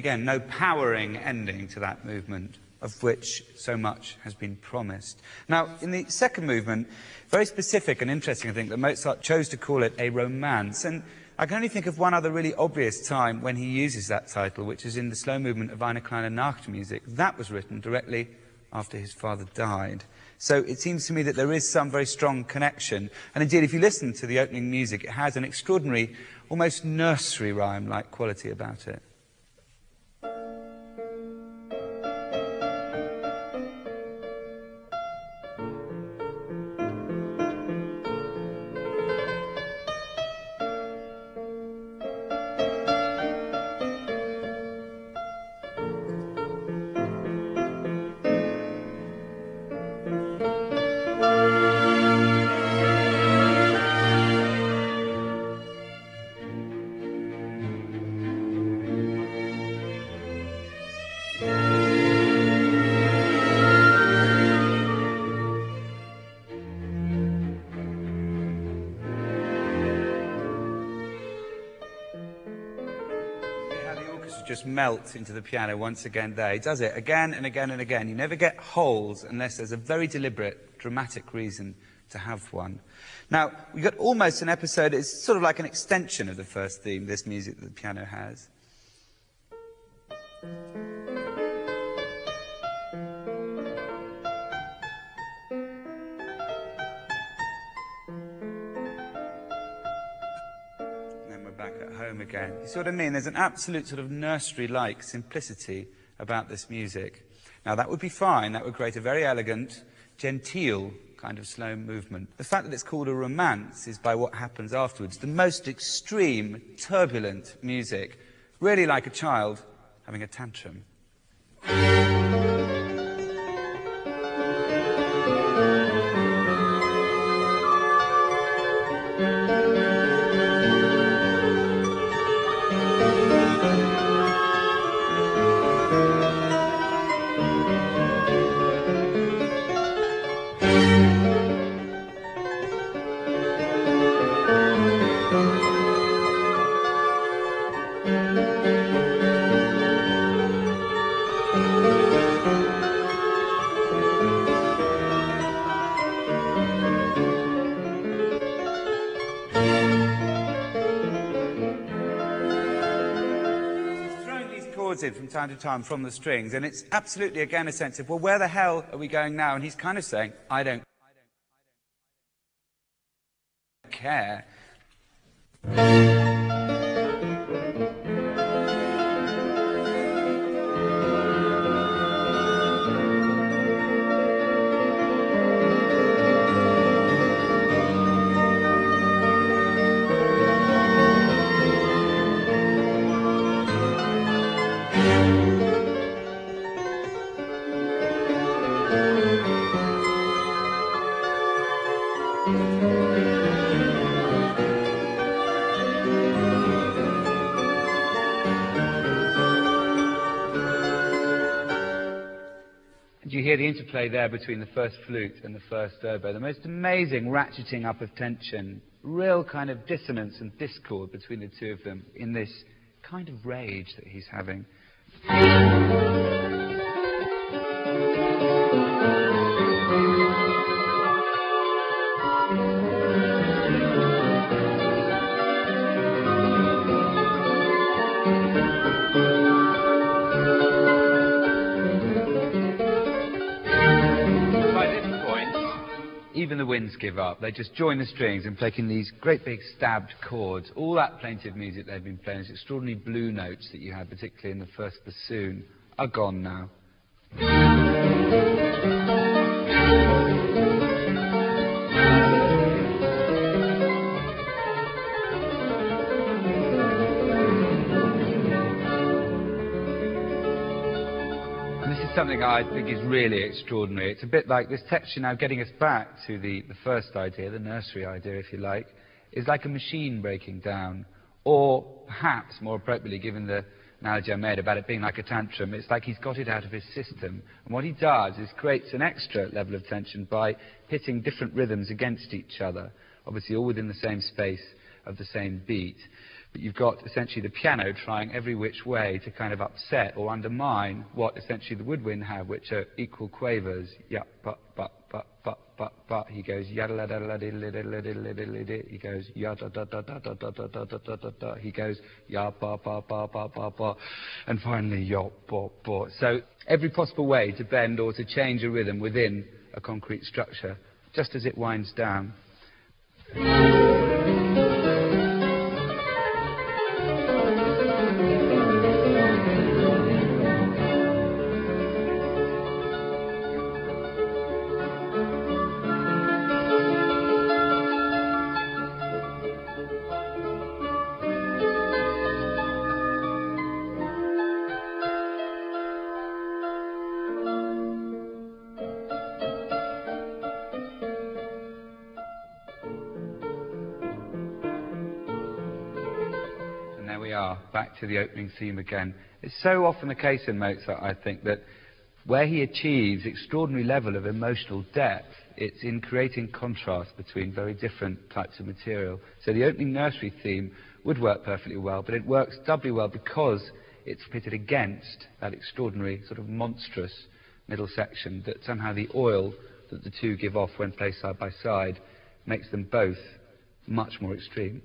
again, no powering ending to that movement, of which so much has been promised. Now, in the second movement, very specific and interesting, I think, that Mozart chose to call it a romance. And I can only think of one other really obvious time when he uses that title, which is in the slow movement of Eine kleine Nachtmusik. That was written directly after his father died. So it seems to me that there is some very strong connection. And indeed, if you listen to the opening music, it has an extraordinary, almost nursery rhyme-like quality about it. Just melt into the piano once again there. He does it again and again and again. You never get holes unless there's a very deliberate, dramatic reason to have one. Now, we got almost an episode, it's sort of like an extension of the first theme, this music that the piano has. Again. You see what I mean? There's an absolute sort of nursery-like simplicity about this music. Now, that would be fine. That would create a very elegant, genteel kind of slow movement. The fact that it's called a romance is by what happens afterwards. The most extreme, turbulent music, really like a child having a tantrum. In from time to time from the strings, and it's absolutely again a sense of, well, where the hell are we going now? And he's kind of saying, I don't care. You hear the interplay there between the first flute and the first oboe, the most amazing ratcheting up of tension, real kind of dissonance and discord between the two of them in this kind of rage that he's having. Even the winds give up. They just join the strings and playing these great big stabbed chords. All that plaintive music they've been playing, these extraordinary blue notes that you had, particularly in the first bassoon, are gone now. Something I think is really extraordinary. It's a bit like this texture now getting us back to the first idea, the nursery idea, if you like, is like a machine breaking down. Or perhaps, more appropriately, given the analogy I made about it being like a tantrum, it's like he's got it out of his system. And what he does is creates an extra level of tension by pitting different rhythms against each other, obviously all within the same space of the same beat. But you've got essentially the piano trying every which way to kind of upset or undermine what essentially the woodwind have, which are equal quavers. Yeah, but. He goes yada la da la di li di li di li di li di. He goes yada da da da da da da da da da da da. He goes ya ba ba ba ba ba ba, and finally yo ba ba. So every possible way to bend or to change a rhythm within a concrete structure, just as it winds down. There we are, back to the opening theme again. It's so often the case in Mozart, I think, that where he achieves extraordinary level of emotional depth, it's in creating contrast between very different types of material. So the opening nursery theme would work perfectly well, but it works doubly well because it's pitted against that extraordinary, sort of monstrous middle section, that somehow the oil that the two give off when placed side by side makes them both much more extreme.